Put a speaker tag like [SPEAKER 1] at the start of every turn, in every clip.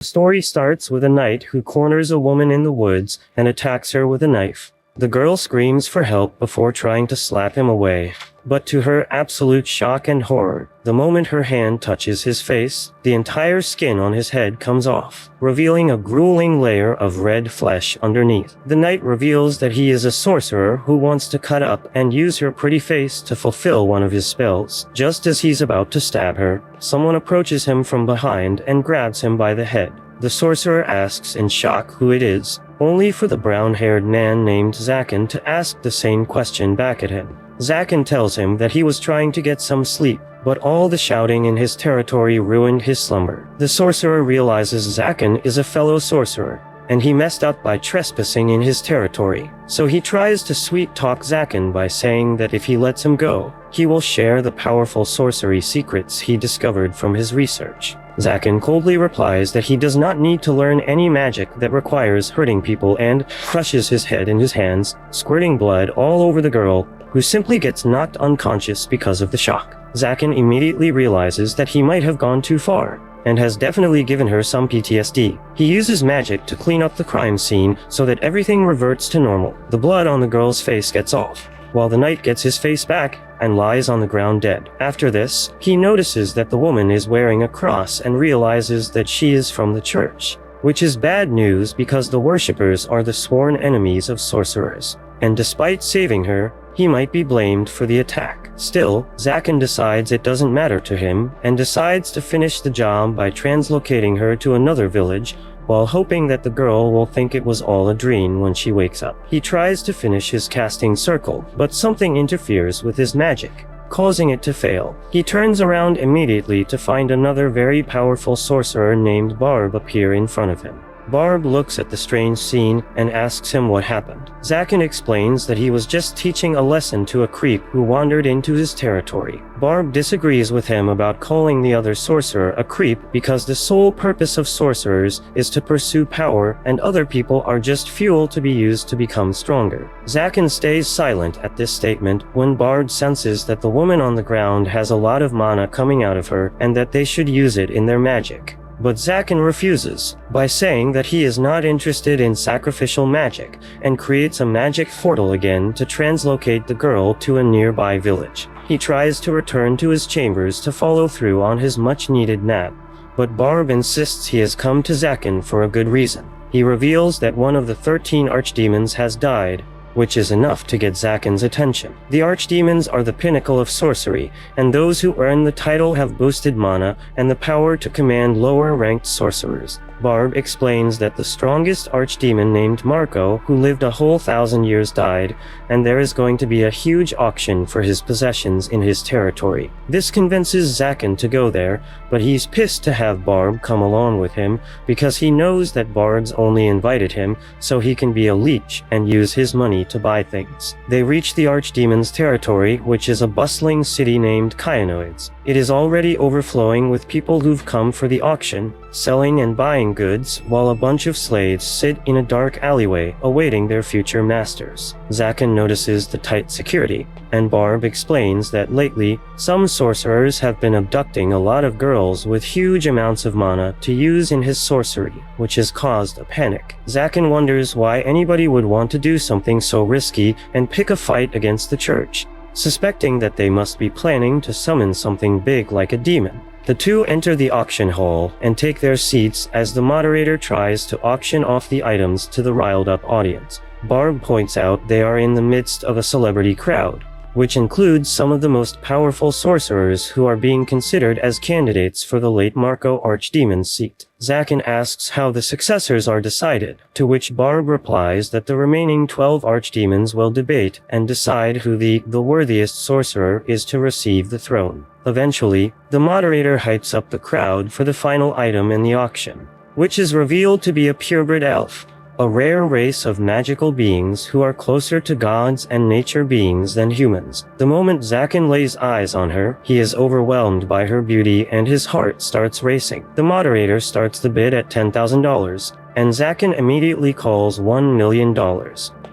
[SPEAKER 1] The story starts with a knight who corners a woman in the woods and attacks her with a knife. The girl screams for help before trying to slap him away. But to her absolute shock and horror, the moment her hand touches his face, the entire skin on his head comes off, revealing a grueling layer of red flesh underneath. The knight reveals that he is a sorcerer who wants to cut up and use her pretty face to fulfill one of his spells. Just as he's about to stab her, someone approaches him from behind and grabs him by the head. The sorcerer asks in shock who it is, only for the brown-haired man named Zakin to ask the same question back at him. Zakin tells him that he was trying to get some sleep, but all the shouting in his territory ruined his slumber. The sorcerer realizes Zakin is a fellow sorcerer, and he messed up by trespassing in his territory. So he tries to sweet-talk Zakin by saying that if he lets him go, he will share the powerful sorcery secrets he discovered from his research. Zakin coldly replies that he does not need to learn any magic that requires hurting people and crushes his head in his hands, squirting blood all over the girl, who simply gets knocked unconscious because of the shock. Zakin immediately realizes that he might have gone too far, and has definitely given her some PTSD. He uses magic to clean up the crime scene so that everything reverts to normal. The blood on the girl's face gets off, while the knight gets his face back and lies on the ground dead. After this, he notices that the woman is wearing a cross and realizes that she is from the church, which is bad news because the worshippers are the sworn enemies of sorcerers. And despite saving her, he might be blamed for the attack. Still, Zakin decides it doesn't matter to him and decides to finish the job by translocating her to another village while hoping that the girl will think it was all a dream when she wakes up. He tries to finish his casting circle, but something interferes with his magic, causing it to fail. He turns around immediately to find another very powerful sorcerer named Barb appear in front of him. Barb looks at the strange scene and asks him what happened. Zakin explains that he was just teaching a lesson to a creep who wandered into his territory. Barb disagrees with him about calling the other sorcerer a creep because the sole purpose of sorcerers is to pursue power and other people are just fuel to be used to become stronger. Zakin stays silent at this statement when Barb senses that the woman on the ground has a lot of mana coming out of her and that they should use it in their magic. But Zakin refuses, by saying that he is not interested in sacrificial magic, and creates a magic portal again to translocate the girl to a nearby village. He tries to return to his chambers to follow through on his much-needed nap, but Barb insists he has come to Zakin for a good reason. He reveals that one of the 13 archdemons has died, which is enough to get Zakin's attention. The archdemons are the pinnacle of sorcery, and those who earn the title have boosted mana and the power to command lower-ranked sorcerers. Barb explains that the strongest archdemon named Marco, who lived a whole 1,000 years, died, and there is going to be a huge auction for his possessions in his territory. This convinces Zakin to go there, but he's pissed to have Barb come along with him because he knows that Barb's only invited him so he can be a leech and use his money to buy things. They reach the archdemon's territory, which is a bustling city named Kyanoids. It is already overflowing with people who've come for the auction, selling and buying goods, while a bunch of slaves sit in a dark alleyway awaiting their future masters. Zakin notices the tight security, and Barb explains that lately, some sorcerers have been abducting a lot of girls with huge amounts of mana to use in his sorcery, which has caused a panic. Zakin wonders why anybody would want to do something so risky and pick a fight against the church, suspecting that they must be planning to summon something big like a demon. The two enter the auction hall and take their seats as the moderator tries to auction off the items to the riled-up audience. Barb points out they are in the midst of a celebrity crowd, which includes some of the most powerful sorcerers who are being considered as candidates for the late Marco archdemon's seat. Zakin asks how the successors are decided, to which Barb replies that the remaining 12 archdemons will debate and decide who the worthiest sorcerer is to receive the throne. Eventually, the moderator hypes up the crowd for the final item in the auction, which is revealed to be a purebred elf, a rare race of magical beings who are closer to gods and nature beings than humans. The moment Zakin lays eyes on her, he is overwhelmed by her beauty and his heart starts racing. The moderator starts the bid at $10,000, and Zakin immediately calls $1 million.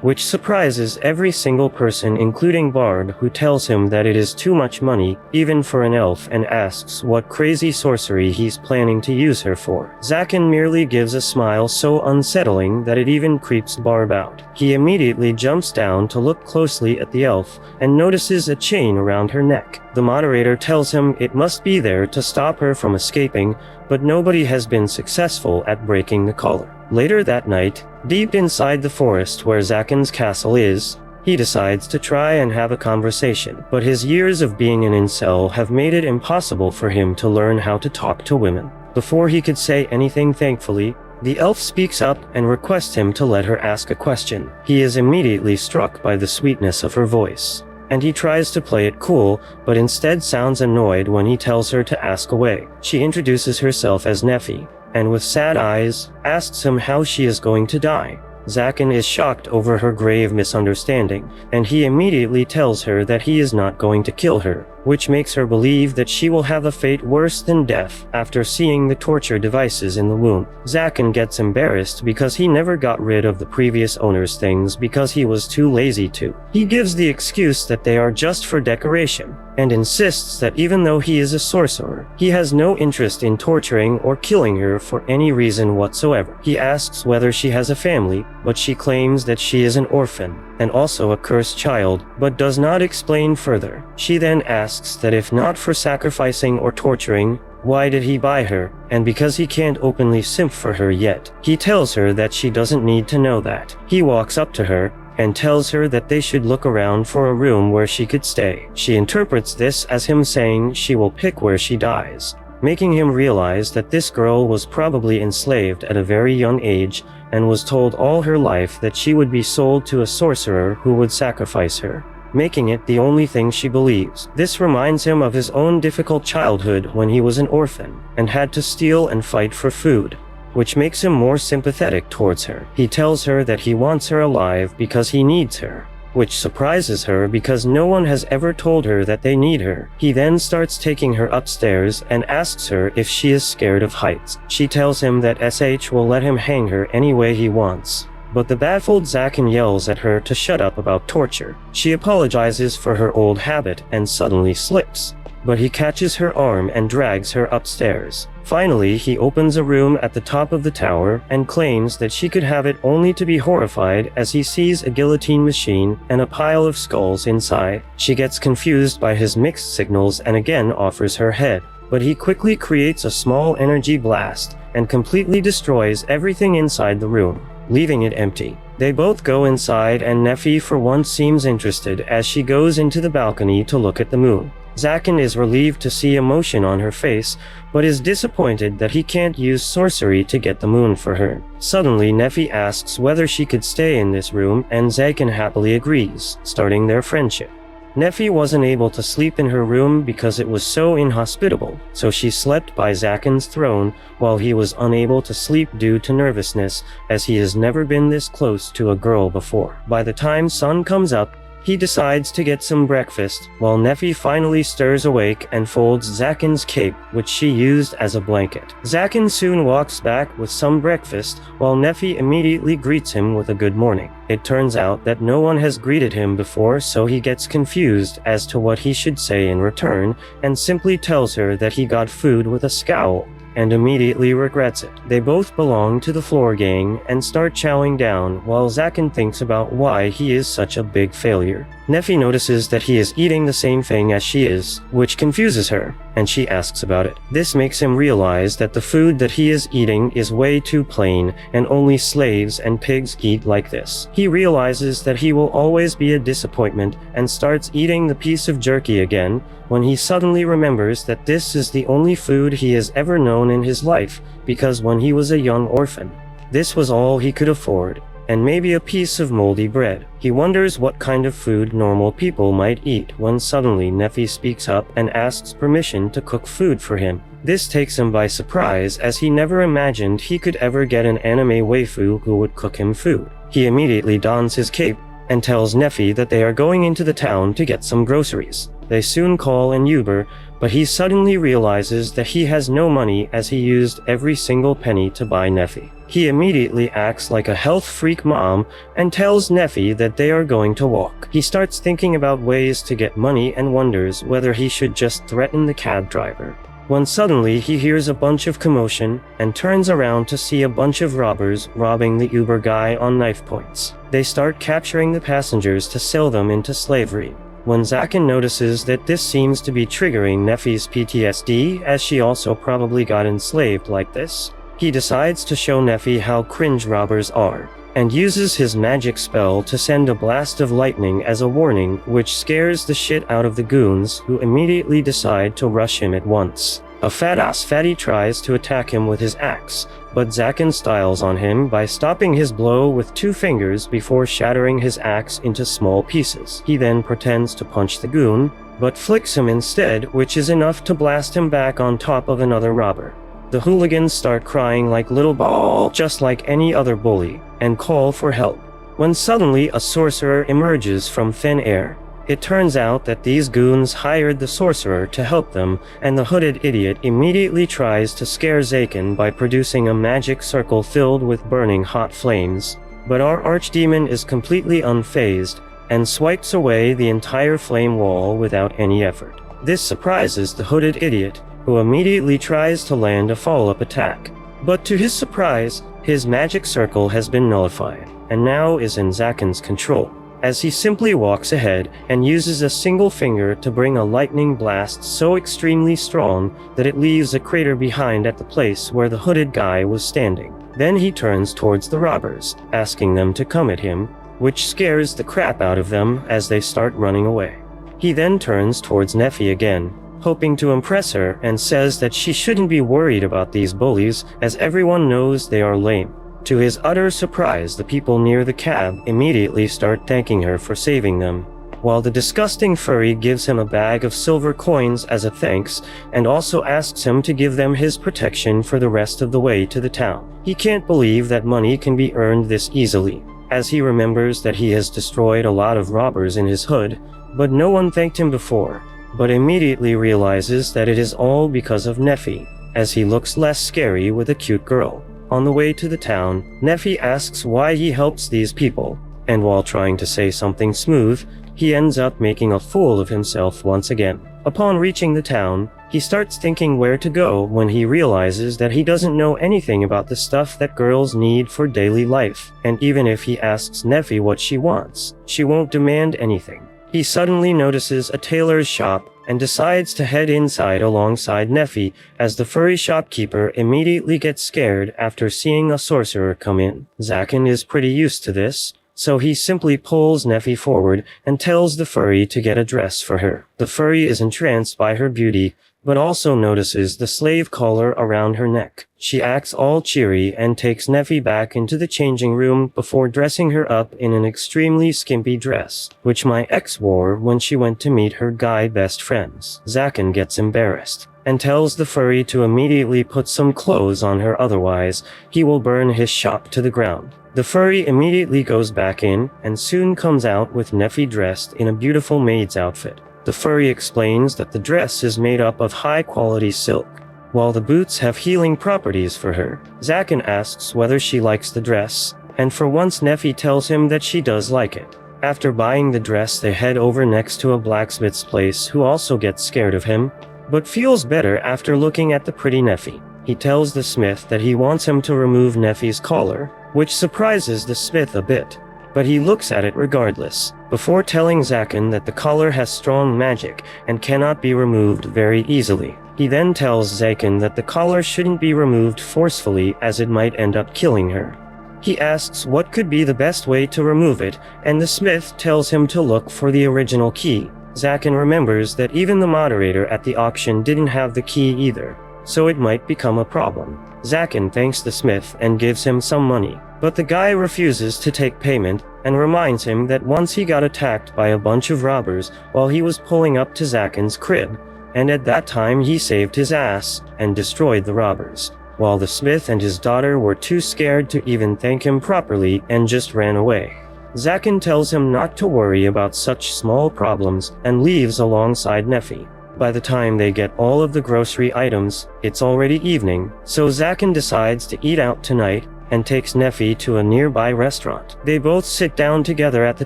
[SPEAKER 1] which surprises every single person including Bard, who tells him that it is too much money, even for an elf, and asks what crazy sorcery he's planning to use her for. Zakin merely gives a smile so unsettling that it even creeps Barb out. He immediately jumps down to look closely at the elf, and notices a chain around her neck. The moderator tells him it must be there to stop her from escaping, but nobody has been successful at breaking the collar. Later that night, deep inside the forest where Zakin's castle is, he decides to try and have a conversation, but his years of being an incel have made it impossible for him to learn how to talk to women. Before he could say anything, thankfully, the elf speaks up and requests him to let her ask a question. He is immediately struck by the sweetness of her voice, and he tries to play it cool, but instead sounds annoyed when he tells her to ask away. She introduces herself as Neffy, and with sad eyes, asks him how she is going to die. Zakin is shocked over her grave misunderstanding, and he immediately tells her that he is not going to kill her, which makes her believe that she will have a fate worse than death after seeing the torture devices in the womb. Zakin gets embarrassed because he never got rid of the previous owner's things because he was too lazy to. He gives the excuse that they are just for decoration, and insists that even though he is a sorcerer, he has no interest in torturing or killing her for any reason whatsoever. He asks whether she has a family, but she claims that she is an orphan, and also a cursed child, but does not explain further. She then asks that if not for sacrificing or torturing, why did he buy her? And because he can't openly simp for her yet, he tells her that she doesn't need to know that. He walks up to her and tells her that they should look around for a room where she could stay. She interprets this as him saying she will pick where she dies, making him realize that this girl was probably enslaved at a very young age and was told all her life that she would be sold to a sorcerer who would sacrifice her, making it the only thing she believes. This reminds him of his own difficult childhood when he was an orphan and had to steal and fight for food, which makes him more sympathetic towards her. He tells her that he wants her alive because he needs her, which surprises her because no one has ever told her that they need her. He then starts taking her upstairs and asks her if she is scared of heights. She tells him that SH will let him hang her any way he wants, but the baffled Zakin yells at her to shut up about torture. She apologizes for her old habit and suddenly slips, but he catches her arm and drags her upstairs. Finally, he opens a room at the top of the tower and claims that she could have it, only to be horrified as he sees a guillotine machine and a pile of skulls inside. She gets confused by his mixed signals and again offers her head, but he quickly creates a small energy blast and completely destroys everything inside the room, leaving it empty. They both go inside and Neffy for once seems interested as she goes into the balcony to look at the moon. Zakin is relieved to see emotion on her face, but is disappointed that he can't use sorcery to get the moon for her. Suddenly, Neffy asks whether she could stay in this room, and Zakin happily agrees, starting their friendship. Neffy wasn't able to sleep in her room because it was so inhospitable, so she slept by Zakin's throne while he was unable to sleep due to nervousness, as he has never been this close to a girl before. By the time sun comes up, he decides to get some breakfast, while Neffy finally stirs awake and folds Zakin's cape, which she used as a blanket. Zakin soon walks back with some breakfast, while Neffy immediately greets him with a good morning. It turns out that no one has greeted him before, so he gets confused as to what he should say in return, and simply tells her that he got food with a scowl, and immediately regrets it. They both belong to the floor gang and start chowing down while Zakin thinks about why he is such a big failure. Neffy notices that he is eating the same thing as she is, which confuses her, and she asks about it. This makes him realize that the food that he is eating is way too plain, and only slaves and pigs eat like this. He realizes that he will always be a disappointment and starts eating the piece of jerky again, when he suddenly remembers that this is the only food he has ever known in his life, because when he was a young orphan, this was all he could afford, and maybe a piece of moldy bread. He wonders what kind of food normal people might eat when suddenly Neffy speaks up and asks permission to cook food for him. This takes him by surprise, as he never imagined he could ever get an anime waifu who would cook him food. He immediately dons his cape and tells Neffy that they are going into the town to get some groceries. They soon call an Uber, but he suddenly realizes that he has no money as he used every single penny to buy Neffy. He immediately acts like a health freak mom and tells Neffy that they are going to walk. He starts thinking about ways to get money and wonders whether he should just threaten the cab driver. When suddenly he hears a bunch of commotion and turns around to see a bunch of robbers robbing the Uber guy on knife points. They start capturing the passengers to sell them into slavery. When Zakin notices that this seems to be triggering Neffy's PTSD, as she also probably got enslaved like this, he decides to show Neffy how cringe robbers are, and uses his magic spell to send a blast of lightning as a warning, which scares the shit out of the goons, who immediately decide to rush him at once. A fat-ass fatty tries to attack him with his axe, but Zakin styles on him by stopping his blow with 2 fingers before shattering his axe into small pieces. He then pretends to punch the goon, but flicks him instead, which is enough to blast him back on top of another robber. The hooligans start crying like little balls, just like any other bully, and call for help. When suddenly a sorcerer emerges from thin air. It turns out that these goons hired the sorcerer to help them, and the hooded idiot immediately tries to scare Zakin by producing a magic circle filled with burning hot flames. But our archdemon is completely unfazed, and swipes away the entire flame wall without any effort. This surprises the hooded idiot, who immediately tries to land a follow-up attack. But to his surprise, his magic circle has been nullified, and now is in Zakin's control, as he simply walks ahead and uses a single finger to bring a lightning blast so extremely strong that it leaves a crater behind at the place where the hooded guy was standing. Then he turns towards the robbers, asking them to come at him, which scares the crap out of them as they start running away. He then turns towards Neffy again, hoping to impress her, and says that she shouldn't be worried about these bullies, as everyone knows they are lame. To his utter surprise, the people near the cab immediately start thanking her for saving them, while the disgusting furry gives him a bag of silver coins as a thanks, and also asks him to give them his protection for the rest of the way to the town. He can't believe that money can be earned this easily, as he remembers that he has destroyed a lot of robbers in his hood, but no one thanked him before, but immediately realizes that it is all because of Neffy, as he looks less scary with a cute girl. On the way to the town, Neffy asks why he helps these people, and while trying to say something smooth, he ends up making a fool of himself once again. Upon reaching the town, he starts thinking where to go when he realizes that he doesn't know anything about the stuff that girls need for daily life, and even if he asks Neffy what she wants, she won't demand anything. He suddenly notices a tailor's shop and decides to head inside alongside Neffy, as the furry shopkeeper immediately gets scared after seeing a sorcerer come in. Zakin is pretty used to this, so he simply pulls Neffy forward and tells the furry to get a dress for her. The furry is entranced by her beauty, but also notices the slave collar around her neck. She acts all cheery and takes Neffy back into the changing room before dressing her up in an extremely skimpy dress, which my ex wore when she went to meet her guy best friends. Zakin gets embarrassed and tells the furry to immediately put some clothes on her, otherwise he will burn his shop to the ground. The furry immediately goes back in and soon comes out with Neffy dressed in a beautiful maid's outfit. The furry explains that the dress is made up of high-quality silk, while the boots have healing properties for her. Zakin asks whether she likes the dress, and for once Neffy tells him that she does like it. After buying the dress, they head over next to a blacksmith's place, who also gets scared of him, but feels better after looking at the pretty Neffy. He tells the smith that he wants him to remove Neffy's collar, which surprises the smith a bit, but he looks at it regardless, before telling Zakin that the collar has strong magic and cannot be removed very easily. He then tells Zakin that the collar shouldn't be removed forcefully, as it might end up killing her. He asks what could be the best way to remove it, and the smith tells him to look for the original key. Zakin remembers that even the moderator at the auction didn't have the key either, so it might become a problem. Zakin thanks the smith and gives him some money, but the guy refuses to take payment and reminds him that once he got attacked by a bunch of robbers while he was pulling up to Zakin's crib, and at that time he saved his ass and destroyed the robbers, while the smith and his daughter were too scared to even thank him properly and just ran away. Zakin tells him not to worry about such small problems and leaves alongside Nephi. By the time they get all of the grocery items, it's already evening, so Zakin decides to eat out tonight and takes Nephi to a nearby restaurant. They both sit down together at the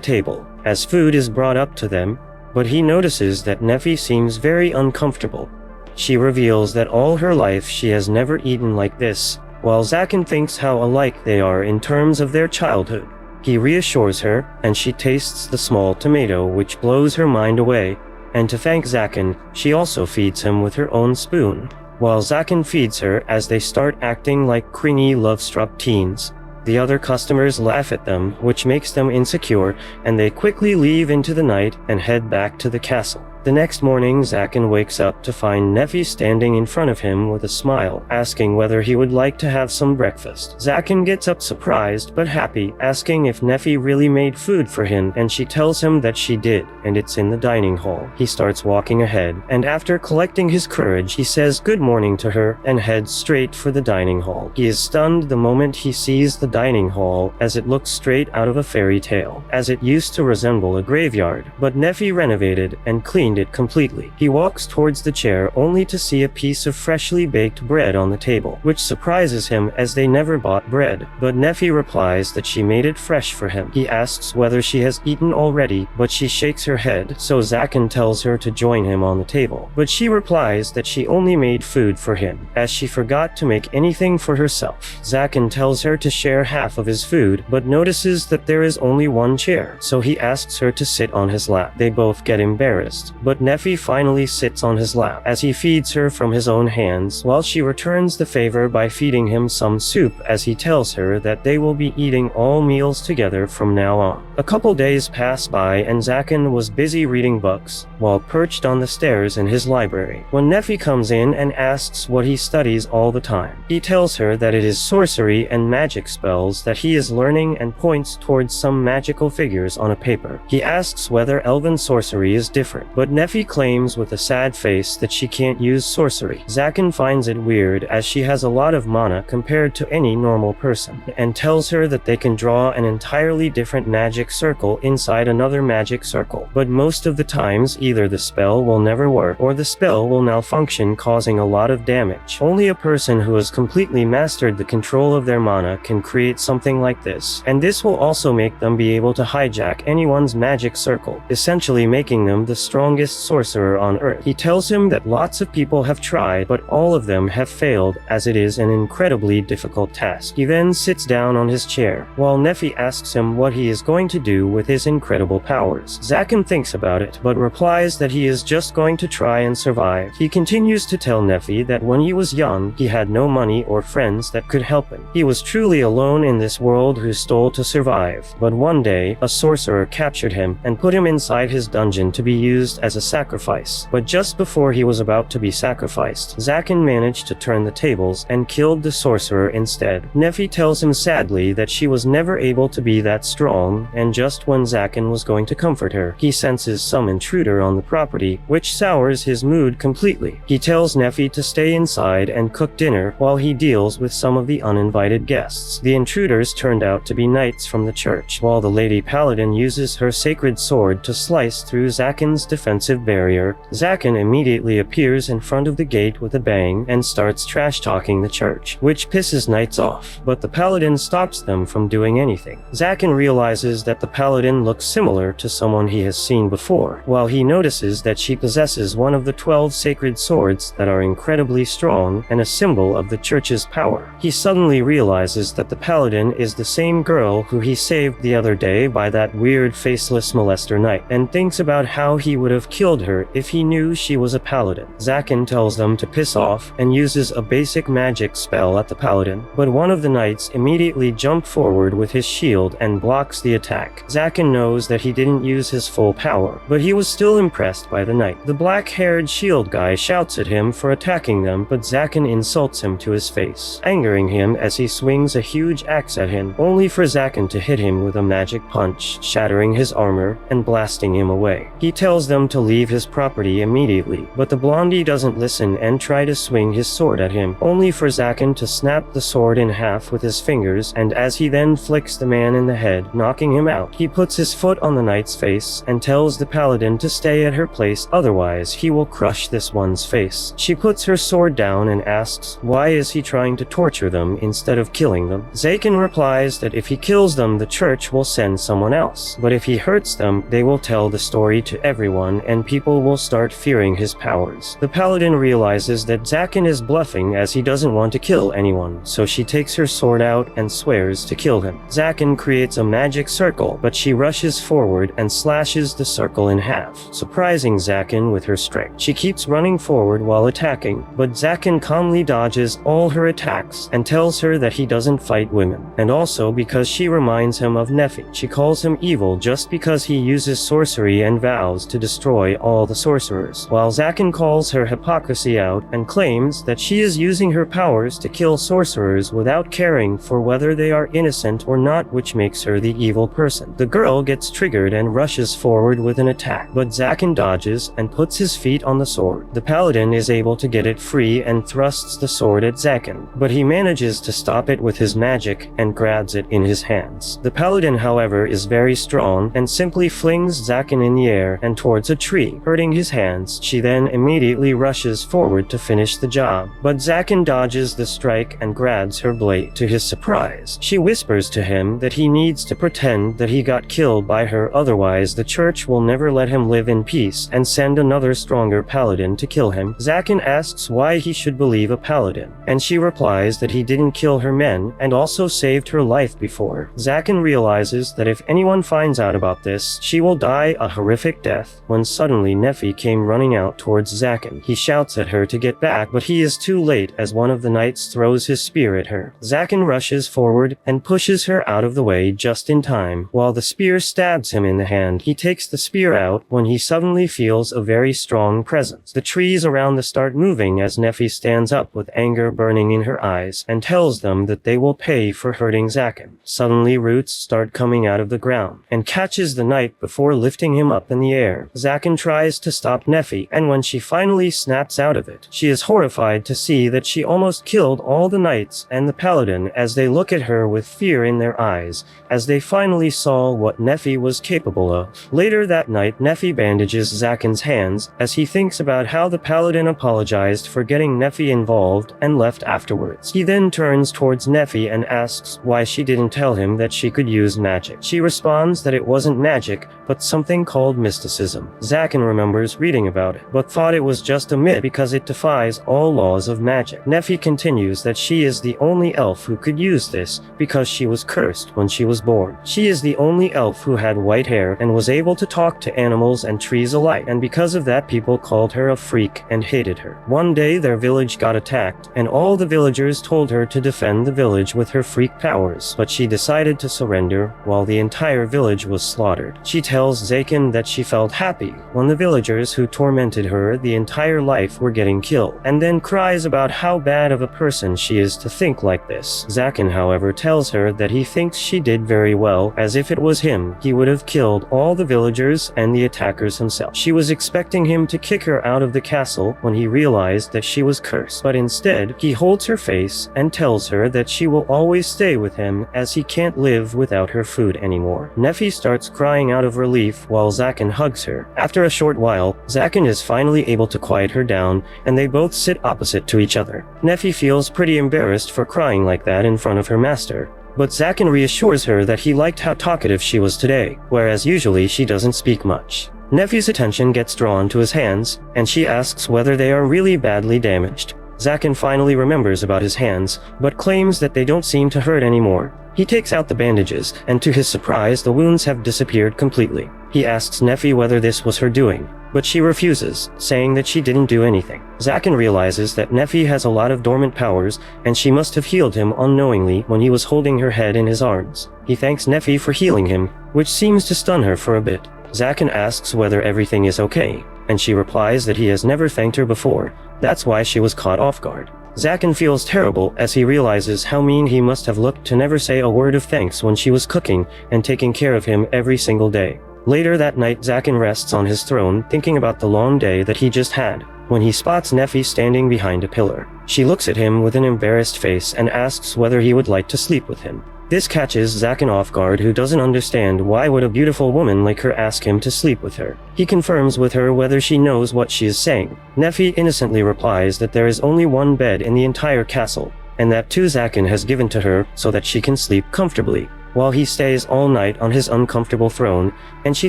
[SPEAKER 1] table, as food is brought up to them, but he notices that Nephi seems very uncomfortable. She reveals that all her life she has never eaten like this, while Zakin thinks how alike they are in terms of their childhood. He reassures her, and she tastes the small tomato, which blows her mind away, and to thank Zakin, she also feeds him with her own spoon, while Zakin feeds her as they start acting like clingy, love-struck teens. The other customers laugh at them, which makes them insecure, and they quickly leave into the night and head back to the castle. The next morning, Zakin wakes up to find Nephi standing in front of him with a smile, asking whether he would like to have some breakfast. Zakin gets up surprised but happy, asking if Nephi really made food for him, and she tells him that she did, and it's in the dining hall. He starts walking ahead, and after collecting his courage, he says good morning to her and heads straight for the dining hall. He is stunned the moment he sees the dining hall, as it looks straight out of a fairy tale, as it used to resemble a graveyard, but Nephi renovated and cleaned it completely. He walks towards the chair only to see a piece of freshly baked bread on the table, which surprises him as they never bought bread, but Nephi replies that she made it fresh for him. He asks whether she has eaten already, but she shakes her head, so Zakin tells her to join him on the table, but she replies that she only made food for him, as she forgot to make anything for herself. Zakin tells her to share half of his food, but notices that there is only one chair, so he asks her to sit on his lap. They both get embarrassed, but Nephi finally sits on his lap as he feeds her from his own hands, while she returns the favor by feeding him some soup, as he tells her that they will be eating all meals together from now on. A couple days pass by and Zakin was busy reading books, while perched on the stairs in his library, when Nephi comes in and asks what he studies all the time. He tells her that it is sorcery and magic spells that he is learning and points towards some magical figures on a paper. He asks whether elven sorcery is different, but Nephi claims with a sad face that she can't use sorcery. Zakin finds it weird as she has a lot of mana compared to any normal person, and tells her that they can draw an entirely different magic circle inside another magic circle, but most of the times either the spell will never work or the spell will malfunction, causing a lot of damage. Only a person who has completely mastered the control of their mana can create something like this, and this will also make them be able to hijack anyone's magic circle, essentially making them the strongest sorcerer on Earth. He tells him that lots of people have tried, but all of them have failed, as it is an incredibly difficult task. He then sits down on his chair, while Nephi asks him what he is going to do with his incredible powers. Zakin thinks about it, but replies that he is just going to try and survive. He continues to tell Nephi that when he was young, he had no money or friends that could help him. He was truly alone in this world who stole to survive, but one day, a sorcerer captured him and put him inside his dungeon to be used as a sacrifice. But just before he was about to be sacrificed, Zakin managed to turn the tables and killed the sorcerer instead. Nephi tells him sadly that she was never able to be that strong, and just when Zakin was going to comfort her, he senses some intruder on the property, which sours his mood completely. He tells Nephi to stay inside and cook dinner while he deals with some of the uninvited guests. The intruders turned out to be knights from the church, while the Lady Paladin uses her sacred sword to slice through Zakin's defensive barrier. Zakin immediately appears in front of the gate with a bang and starts trash-talking the church, which pisses knights off, but the paladin stops them from doing anything. Zakin realizes that the paladin looks similar to someone he has seen before, while he notices that she possesses one of the 12 sacred swords that are incredibly strong and a symbol of the church's power. He suddenly realizes that the paladin is the same girl who he saved the other day by that weird faceless molester knight, and thinks about how he would have killed her if he knew she was a paladin. Zakin tells them to piss off and uses a basic magic spell at the paladin, but one of the knights immediately jumps forward with his shield and blocks the attack. Zakin knows that he didn't use his full power, but he was still impressed by the knight. The black-haired shield guy shouts at him for attacking them, but Zakin insults him to his face, angering him as he swings a huge axe at him, only for Zakin to hit him with a magic punch, shattering his armor and blasting him away. He tells them to leave his property immediately, but the blondie doesn't listen and try to swing his sword at him, only for Zakin to snap the sword in half with his fingers, and as he then flicks the man in the head, knocking him out, he puts his foot on the knight's face and tells the paladin to stay at her place, otherwise he will crush this one's face. She puts her sword down and asks why is he trying to torture them instead of killing them. Zakin replies that if he kills them, the church will send someone else, but if he hurts them, they will tell the story to everyone and people will start fearing his powers. The paladin realizes that Zakin is bluffing as he doesn't want to kill anyone, so she takes her sword out and swears to kill him. Zakin creates a magic circle, but she rushes forward and slashes the circle in half, surprising Zakin with her strength. She keeps running forward while attacking, but Zakin calmly dodges all her attacks and tells her that he doesn't fight women, and also because she reminds him of Nephi. She calls him evil just because he uses sorcery and vows to destroy all the sorcerers, while Zakin calls her hypocrisy out and claims that she is using her powers to kill sorcerers without caring for whether they are innocent or not, which makes her the evil person. The girl gets triggered and rushes forward with an attack, but Zakin dodges and puts his feet on the sword. The paladin is able to get it free and thrusts the sword at Zakin, but he manages to stop it with his magic and grabs it in his hands. The paladin, however, is very strong and simply flings Zakin in the air and towards a tree, hurting his hands. She then immediately rushes forward to finish the job, but Zakin dodges the strike and grabs her blade. To his surprise, she whispers to him that he needs to pretend that he got killed by her, otherwise the church will never let him live in peace and send another stronger paladin to kill him. Zakin asks why he should believe a paladin, and she replies that he didn't kill her men and also saved her life before. Zakin realizes that if anyone finds out about this, she will die a horrific death, when suddenly Nephi came running out towards Zakin. He shouts at her to get back, but he is too late as one of the knights throws his spear at her. Zakin rushes forward and pushes her out of the way just in time, while the spear stabs him in the hand. He takes the spear out when he suddenly feels a very strong presence. The trees around the start moving as Nephi stands up with anger burning in her eyes and tells them that they will pay for hurting Zakin. Suddenly roots start coming out of the ground and catches the knight before lifting him up in the air. Zakin tries to stop Nephi, and when she finally snaps out of it, she is horrified to see that she almost killed all the knights and the paladin as they look at her with fear in their eyes, as they finally saw what Nephi was capable of. Later that night, Nephi bandages Zakin's hands as he thinks about how the paladin apologized for getting Nephi involved and left afterwards. He then turns towards Nephi and asks why she didn't tell him that she could use magic. She responds that it wasn't magic, but something called mysticism. Zakin remembers reading about it, but thought it was just a myth because it defies all laws of magic. Nephi continues that she is the only elf who could use this because she was cursed when she was born. She is the only elf who had white hair and was able to talk to animals and trees alike, and because of that people called her a freak and hated her. One day their village got attacked, and all the villagers told her to defend the village with her freak powers, but she decided to surrender while the entire village was slaughtered. She tells Zakin that she felt happy when the villagers who tormented her the entire life were getting killed, and then cries about how bad of a person she is to think like this. Zakin, however, tells her that he thinks she did very well, as if it was him, he would have killed all the villagers and the attackers himself. She was expecting him to kick her out of the castle when he realized that she was cursed, but instead, he holds her face and tells her that she will always stay with him as he can't live without her food anymore. Nephi starts crying out of relief while Zakin hugs her. After a short while, Zakin is finally able to quiet her down, and they both sit opposite to each other. Nephi feels pretty embarrassed for crying like that in front of her master, but Zakin reassures her that he liked how talkative she was today, whereas usually she doesn't speak much. Nephi's attention gets drawn to his hands, and she asks whether they are really badly damaged. Zakin finally remembers about his hands, but claims that they don't seem to hurt anymore. He takes out the bandages, and to his surprise, the wounds have disappeared completely. He asks Nephi whether this was her doing, but she refuses, saying that she didn't do anything. Zakin realizes that Nephi has a lot of dormant powers, and she must have healed him unknowingly when he was holding her head in his arms. He thanks Nephi for healing him, which seems to stun her for a bit. Zakin asks whether everything is okay, and she replies that he has never thanked her before. That's why she was caught off guard. Zakin feels terrible as he realizes how mean he must have looked to never say a word of thanks when she was cooking and taking care of him every single day. Later that night, Zakin rests on his throne, thinking about the long day that he just had, when he spots Nefi standing behind a pillar. She looks at him with an embarrassed face and asks whether he would like to sleep with him. This catches Zakin off guard, who doesn't understand why would a beautiful woman like her ask him to sleep with her. He confirms with her whether she knows what she is saying. Nefi innocently replies that there is only one bed in the entire castle, and that too Zakin has given to her so that she can sleep comfortably, while he stays all night on his uncomfortable throne, and she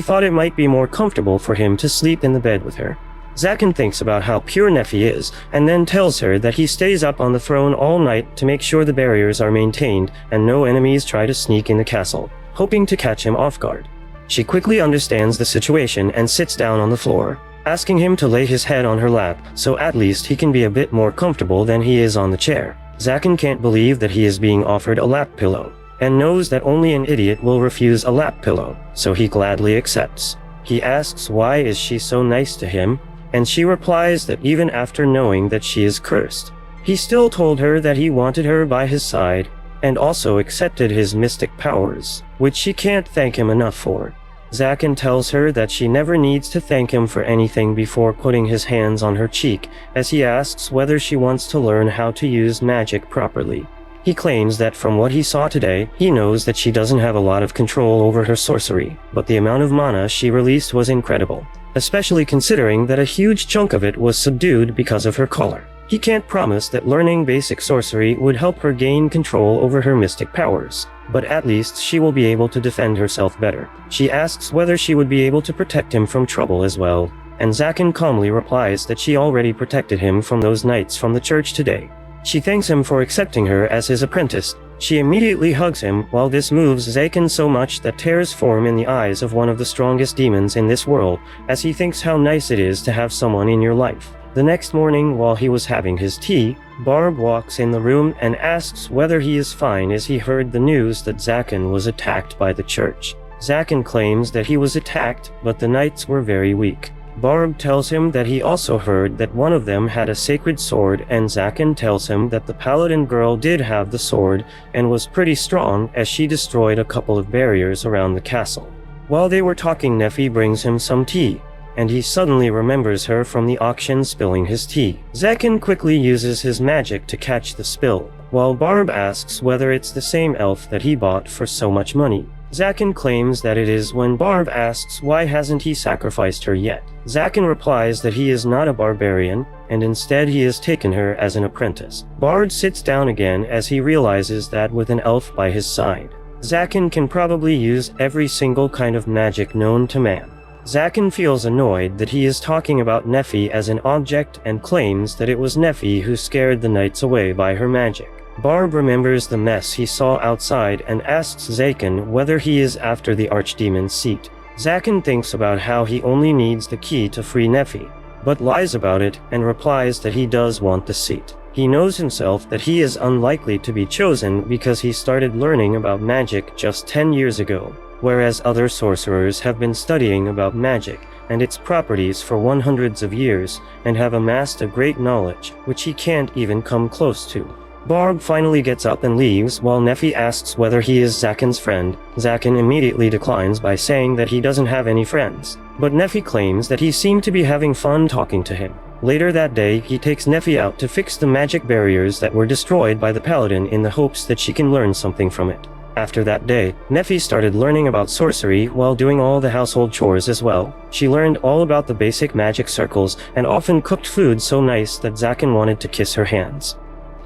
[SPEAKER 1] thought it might be more comfortable for him to sleep in the bed with her. Zakin thinks about how pure Nefi is, and then tells her that he stays up on the throne all night to make sure the barriers are maintained and no enemies try to sneak in the castle, hoping to catch him off guard. She quickly understands the situation and sits down on the floor, asking him to lay his head on her lap so at least he can be a bit more comfortable than he is on the chair. Zakin can't believe that he is being offered a lap pillow, and knows that only an idiot will refuse a lap pillow, so he gladly accepts. He asks why is she so nice to him, and she replies that even after knowing that she is cursed, he still told her that he wanted her by his side, and also accepted his mystic powers, which she can't thank him enough for. Zakin tells her that she never needs to thank him for anything before putting his hands on her cheek, as he asks whether she wants to learn how to use magic properly. He claims that from what he saw today, he knows that she doesn't have a lot of control over her sorcery, but the amount of mana she released was incredible, especially considering that a huge chunk of it was subdued because of her color. He can't promise that learning basic sorcery would help her gain control over her mystic powers, but at least she will be able to defend herself better. She asks whether she would be able to protect him from trouble as well, and Zakin calmly replies that she already protected him from those knights from the church today. She thanks him for accepting her as his apprentice. She immediately hugs him, while this moves Zakin so much that tears form in the eyes of one of the strongest demons in this world, as he thinks how nice it is to have someone in your life. The next morning, while he was having his tea, Barb walks in the room and asks whether he is fine, as he heard the news that Zakin was attacked by the church. Zakin claims that he was attacked, but the knights were very weak. Barb tells him that he also heard that one of them had a sacred sword, and Zakin tells him that the paladin girl did have the sword and was pretty strong, as she destroyed a couple of barriers around the castle. While they were talking, Nefi brings him some tea, and he suddenly remembers her from the auction spilling his tea. Zakin quickly uses his magic to catch the spill, while Barb asks whether it's the same elf that he bought for so much money. Zakin claims that it is, when Barb asks why hasn't he sacrificed her yet. Zakin replies that he is not a barbarian, and instead he has taken her as an apprentice. Barb sits down again as he realizes that with an elf by his side, Zakin can probably use every single kind of magic known to man. Zakin feels annoyed that he is talking about Nefi as an object and claims that it was Nefi who scared the knights away by her magic. Barb remembers the mess he saw outside and asks Zakin whether he is after the archdemon's seat. Zakin thinks about how he only needs the key to free Nefi, but lies about it and replies that he does want the seat. He knows himself that he is unlikely to be chosen because he started learning about magic just 10 years ago, whereas other sorcerers have been studying about magic and its properties for hundreds of years and have amassed a great knowledge which he can't even come close to. Barb finally gets up and leaves, while Nefi asks whether he is Zakin's friend. Zakin immediately declines by saying that he doesn't have any friends, but Nefi claims that he seemed to be having fun talking to him. Later that day, he takes Nefi out to fix the magic barriers that were destroyed by the paladin in the hopes that she can learn something from it. After that day, Nefi started learning about sorcery while doing all the household chores as well. She learned all about the basic magic circles and often cooked food so nice that Zakin wanted to kiss her hands.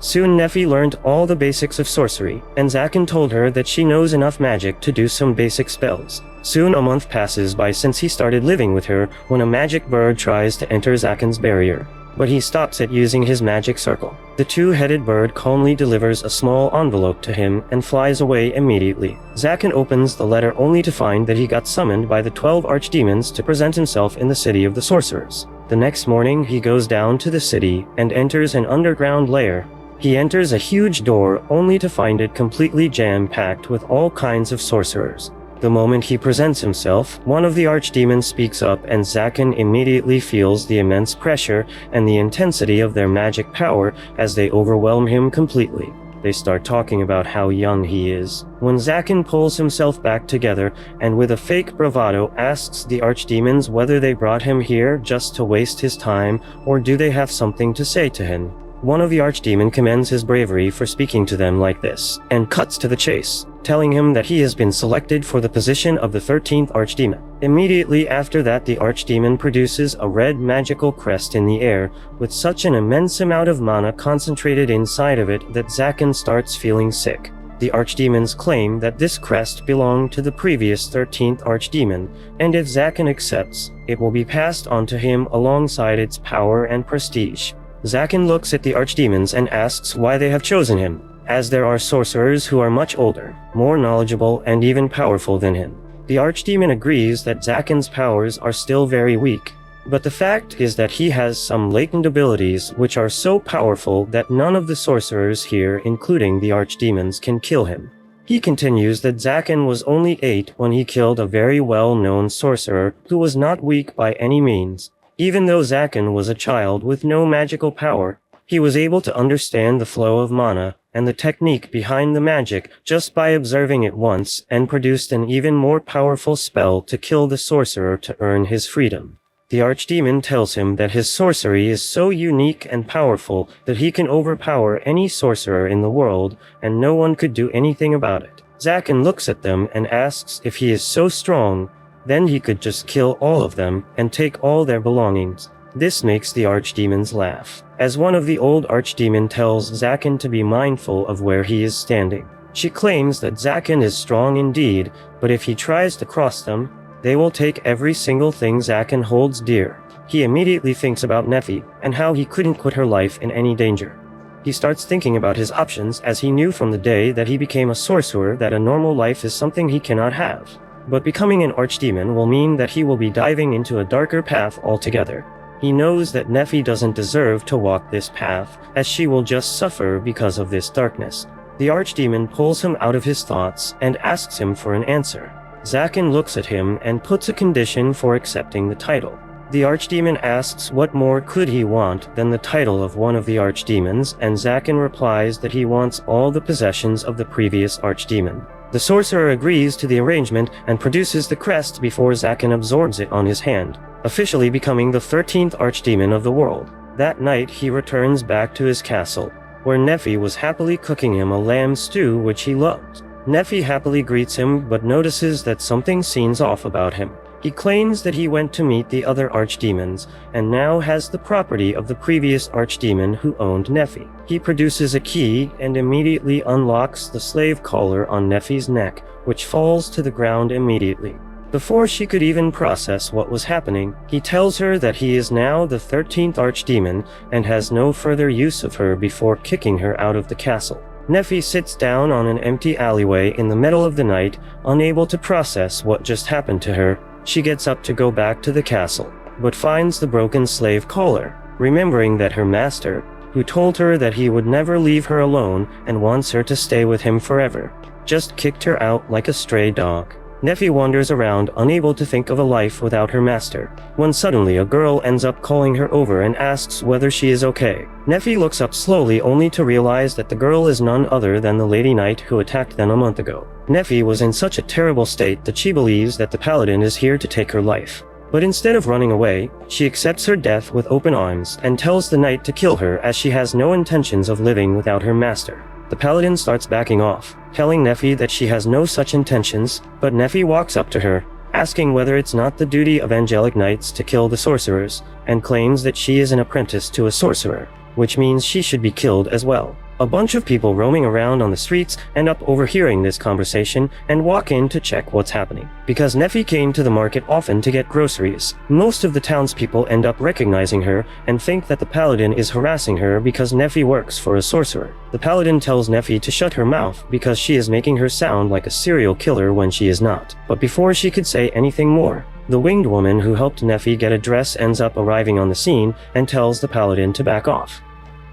[SPEAKER 1] Soon Nefi learned all the basics of sorcery, and Zakin told her that she knows enough magic to do some basic spells. Soon a month passes by since he started living with her, when a magic bird tries to enter Zakin's barrier, but he stops at using his magic circle. The two-headed bird calmly delivers a small envelope to him and flies away immediately. Zakin opens the letter only to find that he got summoned by the 12 archdemons to present himself in the city of the sorcerers. The next morning he goes down to the city and enters an underground lair. He enters a huge door only to find it completely jam-packed with all kinds of sorcerers. The moment he presents himself, one of the archdemons speaks up, and Zakin immediately feels the immense pressure and the intensity of their magic power as they overwhelm him completely. They they start talking about how young he is, when Zakin pulls himself back together and with a fake bravado asks the archdemons whether they brought him here just to waste his time or do they have something to say to him. One of the archdemon commends his bravery for speaking to them like this, and cuts to the chase, telling him that he has been selected for the position of the 13th archdemon. Immediately after that, the archdemon produces a red magical crest in the air, with such an immense amount of mana concentrated inside of it that Zakin starts feeling sick. The archdemons claim that this crest belonged to the previous 13th archdemon, and if Zakin accepts, it will be passed on to him alongside its power and prestige. Zakin looks at the archdemons and asks why they have chosen him, as there are sorcerers who are much older, more knowledgeable, and even powerful than him. The archdemon agrees that Zakin's powers are still very weak, but the fact is that he has some latent abilities which are so powerful that none of the sorcerers here, including the archdemons, can kill him. He continues that Zakin was only 8 when he killed a very well-known sorcerer who was not weak by any means. Even though Zakin was a child with no magical power, he was able to understand the flow of mana and the technique behind the magic just by observing it once, and produced an even more powerful spell to kill the sorcerer to earn his freedom. The archdemon tells him that his sorcery is so unique and powerful that he can overpower any sorcerer in the world, and no one could do anything about it. Zakin looks at them and asks if he is so strong, then he could just kill all of them and take all their belongings. This makes the archdemons laugh, as one of the old archdemon tells Zakin to be mindful of where he is standing. She claims that Zakin is strong indeed, but if he tries to cross them, they will take every single thing Zakin holds dear. He immediately thinks about Nefi and how he couldn't put her life in any danger. He starts thinking about his options, as he knew from the day that he became a sorcerer that a normal life is something he cannot have. But becoming an archdemon will mean that he will be diving into a darker path altogether. He knows that Nefi doesn't deserve to walk this path, as she will just suffer because of this darkness. The archdemon pulls him out of his thoughts and asks him for an answer. Zakin looks at him and puts a condition for accepting the title. The archdemon asks what more could he want than the title of one of the archdemons, and Zakin replies that he wants all the possessions of the previous archdemon. The sorcerer agrees to the arrangement and produces the crest before Zakin absorbs it on his hand, officially becoming the 13th archdemon of the world. That night he returns back to his castle, where Nefi was happily cooking him a lamb stew which he loved. Nefi happily greets him but notices that something seems off about him. He claims that he went to meet the other archdemons, and now has the property of the previous archdemon who owned Nefi. He produces a key and immediately unlocks the slave collar on Nefi's neck, which falls to the ground immediately. Before she could even process what was happening, he tells her that he is now the 13th archdemon and has no further use of her before kicking her out of the castle. Nefi sits down on an empty alleyway in the middle of the night, unable to process what just happened to her. She gets up to go back to the castle, but finds the broken slave collar, remembering that her master, who told her that he would never leave her alone and wants her to stay with him forever, just kicked her out like a stray dog. Nefi wanders around, unable to think of a life without her master, when suddenly a girl ends up calling her over and asks whether she is okay. Nefi looks up slowly, only to realize that the girl is none other than the Lady Knight who attacked them a month ago. Nefi was in such a terrible state that she believes that the paladin is here to take her life. But instead of running away, she accepts her death with open arms and tells the knight to kill her, as she has no intentions of living without her master. The paladin starts backing off, telling Nefi that she has no such intentions, but Nefi walks up to her, asking whether it's not the duty of angelic knights to kill the sorcerers, and claims that she is an apprentice to a sorcerer, which means she should be killed as well. A bunch of people roaming around on the streets end up overhearing this conversation and walk in to check what's happening. Because Nefi came to the market often to get groceries, most of the townspeople end up recognizing her and think that the paladin is harassing her because Nefi works for a sorcerer. The paladin tells Nefi to shut her mouth because she is making her sound like a serial killer when she is not. But before she could say anything more, the winged woman who helped Nefi get a dress ends up arriving on the scene and tells the paladin to back off.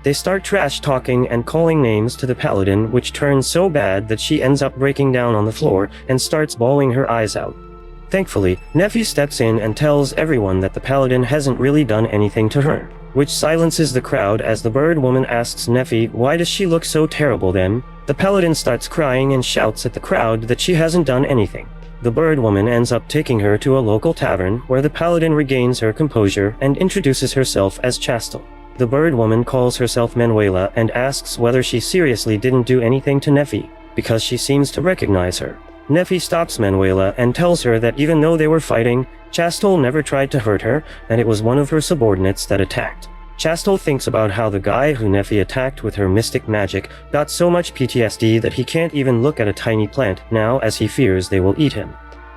[SPEAKER 1] They start trash talking and calling names to the paladin, which turns so bad that she ends up breaking down on the floor and starts bawling her eyes out. Thankfully, Nefi steps in and tells everyone that the paladin hasn't really done anything to her. which silences the crowd as the bird woman asks Neffy why does she look so terrible then. The paladin starts crying and shouts at the crowd that she hasn't done anything. The bird woman ends up taking her to a local tavern where the paladin regains her composure and introduces herself as Chastel. The bird woman calls herself Manuela and asks whether she seriously didn't do anything to Neffy, because she seems to recognize her. Neffy stops Manuela and tells her that even though they were fighting, Chastel never tried to hurt her, and it was one of her subordinates that attacked. Chastel thinks about how the guy who Neffy attacked with her mystic magic got so much PTSD that he can't even look at a tiny plant now, as he fears they will eat him.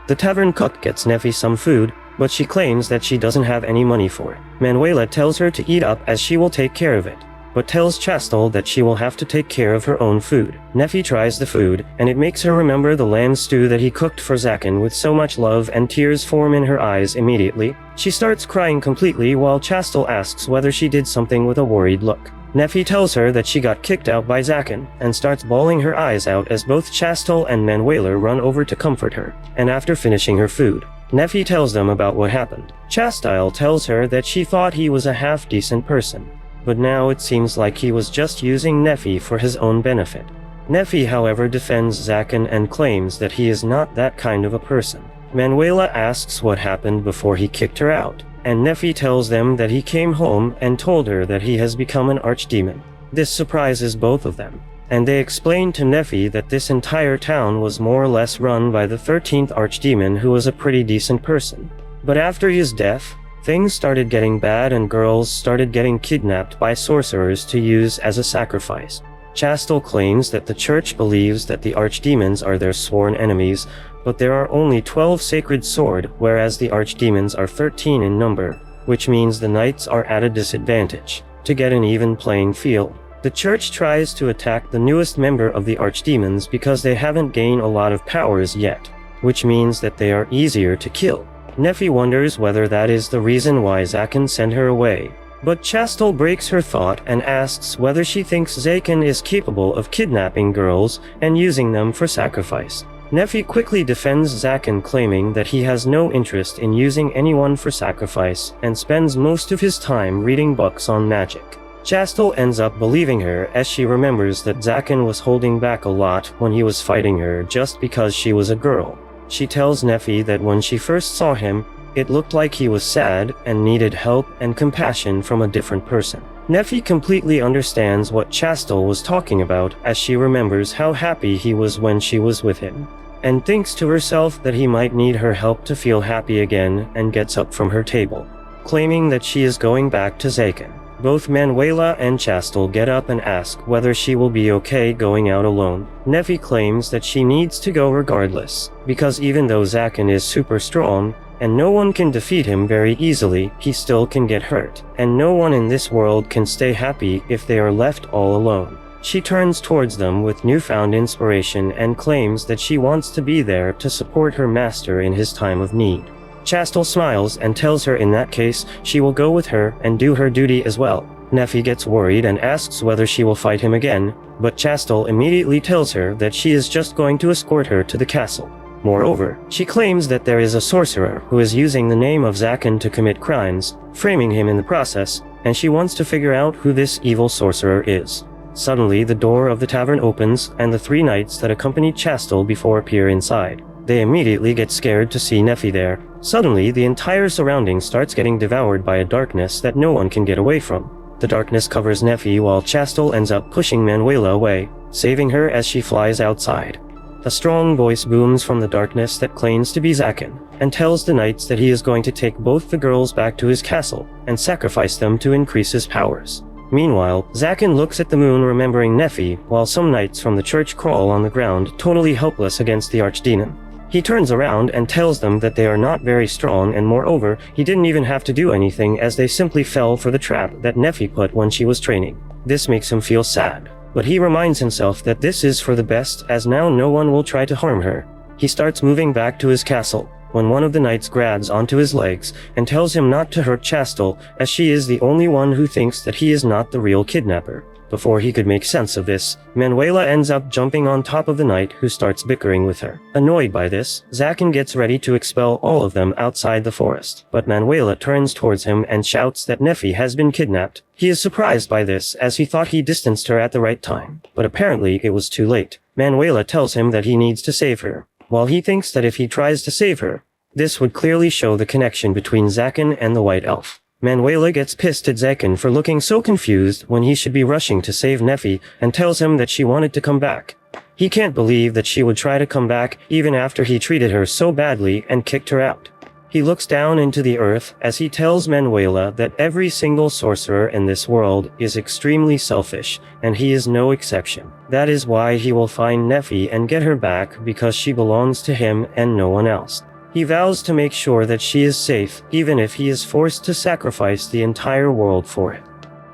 [SPEAKER 1] The tavern cook gets Neffy some food, but she claims that she doesn't have any money for it. Manuela tells her to eat up as she will take care of it, but tells Chastel that she will have to take care of her own food. Neffy tries the food, and it makes her remember the lamb stew that he cooked for Zaken with so much love, and tears form in her eyes immediately. She starts crying completely while Chastel asks whether she did something with a worried look. Neffy tells her that she got kicked out by Zaken, and starts bawling her eyes out as both Chastel and Manuela run over to comfort her, and after finishing her food, Neffy tells them about what happened. Chastel tells her that she thought he was a half-decent person, but now it seems like he was just using Neffy for his own benefit. Neffy, however, defends Zaken and claims that he is not that kind of a person. Manuela asks what happened before he kicked her out, and Neffy tells them that he came home and told her that he has become an archdemon. This surprises both of them, and they explain to Neffy that this entire town was more or less run by the 13th archdemon, who was a pretty decent person. But after his death, things started getting bad and girls started getting kidnapped by sorcerers to use as a sacrifice. Chastel claims that the church believes that the archdemons are their sworn enemies, but there are only 12 sacred sword, whereas the archdemons are 13 in number, which means the knights are at a disadvantage. To get an even playing field, the church tries to attack the newest member of the archdemons because they haven't gained a lot of powers yet, which means that they are easier to kill. Neffy wonders whether that is the reason why Zaken sent her away, but Chastel breaks her thought and asks whether she thinks Zaken is capable of kidnapping girls and using them for sacrifice. Neffy quickly defends Zaken, claiming that he has no interest in using anyone for sacrifice and spends most of his time reading books on magic. Chastel ends up believing her as she remembers that Zaken was holding back a lot when he was fighting her just because she was a girl. She tells Neffy that when she first saw him, it looked like he was sad and needed help and compassion from a different person. Neffy completely understands what Chastel was talking about as she remembers how happy he was when she was with him, and thinks to herself that he might need her help to feel happy again, and gets up from her table, claiming that she is going back to Zaken. Both Manuela and Chastel get up and ask whether she will be okay going out alone. Neffy claims that she needs to go regardless, because even though Zaken is super strong, and no one can defeat him very easily, he still can get hurt, and no one in this world can stay happy if they are left all alone. She turns towards them with newfound inspiration and claims that she wants to be there to support her master in his time of need. Chastel smiles and tells her in that case she will go with her and do her duty as well. Neffy gets worried and asks whether she will fight him again, but Chastel immediately tells her that she is just going to escort her to the castle. Moreover, she claims that there is a sorcerer who is using the name of Zaken to commit crimes, framing him in the process, and she wants to figure out who this evil sorcerer is. Suddenly, the door of the tavern opens, and the three knights that accompanied Chastel before appear inside. They immediately get scared to see Neffy there. Suddenly, the entire surrounding starts getting devoured by a darkness that no one can get away from. The darkness covers Neffy while Chastel ends up pushing Manuela away, saving her as she flies outside. A strong voice booms from the darkness that claims to be Zaken, and tells the knights that he is going to take both the girls back to his castle and sacrifice them to increase his powers. Meanwhile, Zaken looks at the moon, remembering Neffy, while some knights from the church crawl on the ground, totally helpless against the archdemon. He turns around and tells them that they are not very strong, and moreover, he didn't even have to do anything as they simply fell for the trap that Neffy put when she was training. This makes him feel sad, but he reminds himself that this is for the best, as now no one will try to harm her. He starts moving back to his castle, when one of the knights grabs onto his legs and tells him not to hurt Chastel, as she is the only one who thinks that he is not the real kidnapper. Before he could make sense of this, Manuela ends up jumping on top of the knight, who starts bickering with her. Annoyed by this, Zaken gets ready to expel all of them outside the forest, but Manuela turns towards him and shouts that Nefi has been kidnapped. He is surprised by this, as he thought he distanced her at the right time, but apparently it was too late. Manuela tells him that he needs to save her, while he thinks that if he tries to save her, this would clearly show the connection between Zaken and the White Elf. Manuela gets pissed at Zaken for looking so confused when he should be rushing to save Nefi, and tells him that she wanted to come back. He can't believe that she would try to come back even after he treated her so badly and kicked her out. He looks down into the earth as he tells Manuela that every single sorcerer in this world is extremely selfish, and he is no exception. That is why he will find Nefi and get her back, because she belongs to him and no one else. He vows to make sure that she is safe, even if he is forced to sacrifice the entire world for it.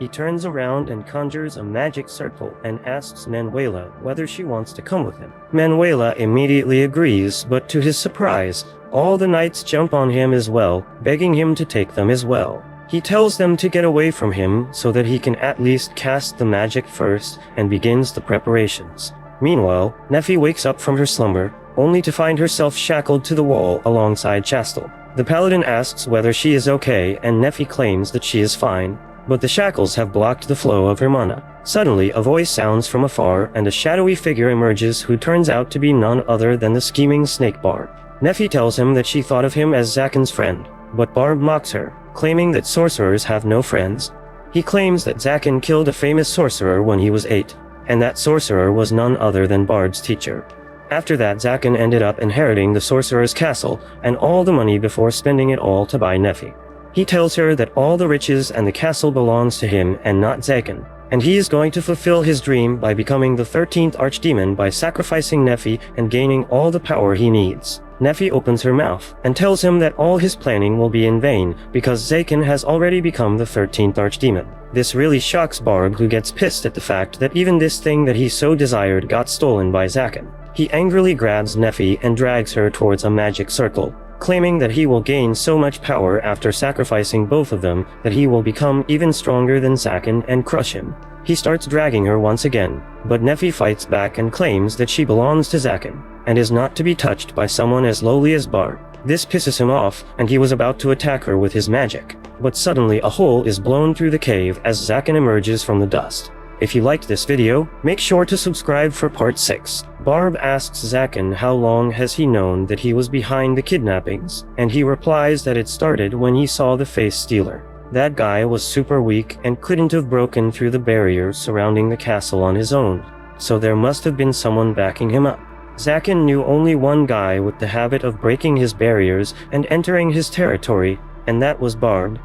[SPEAKER 1] He turns around and conjures a magic circle and asks Manuela whether she wants to come with him. Manuela immediately agrees, but to his surprise, all the knights jump on him as well, begging him to take them as well. He tells them to get away from him so that he can at least cast the magic first, and begins the preparations. Meanwhile, Nefi wakes up from her slumber, only to find herself shackled to the wall alongside Chastel. The paladin asks whether she is okay, and Nefi claims that she is fine, but the shackles have blocked the flow of her mana. Suddenly, a voice sounds from afar, and a shadowy figure emerges who turns out to be none other than the scheming snake Barb. Nefi tells him that she thought of him as Zaken's friend, but Barb mocks her, claiming that sorcerers have no friends. He claims that Zaken killed a famous sorcerer when he was 8, and that sorcerer was none other than Bard's teacher. After that, Zaken ended up inheriting the sorcerer's castle and all the money before spending it all to buy Nefi. He tells her that all the riches and the castle belongs to him and not Zaken, and he is going to fulfill his dream by becoming the 13th archdemon by sacrificing Nefi and gaining all the power he needs. Nefi opens her mouth and tells him that all his planning will be in vain because Zaken has already become the 13th archdemon. This really shocks Barb, who gets pissed at the fact that even this thing that he so desired got stolen by Zaken. He angrily grabs Nefi and drags her towards a magic circle, claiming that he will gain so much power after sacrificing both of them that he will become even stronger than Zaken and crush him. He starts dragging her once again, but Nefi fights back and claims that she belongs to Zaken, and is not to be touched by someone as lowly as Barb. This pisses him off, and he was about to attack her with his magic, but suddenly a hole is blown through the cave as Zaken emerges from the dust. If you liked this video, make sure to subscribe for part 6. Barb asks Zaken how long has he known that he was behind the kidnappings, and he replies that it started when he saw the face stealer. That guy was super weak and couldn't have broken through the barriers surrounding the castle on his own, so there must have been someone backing him up. Zaken knew only one guy with the habit of breaking his barriers and entering his territory, and that was Barb.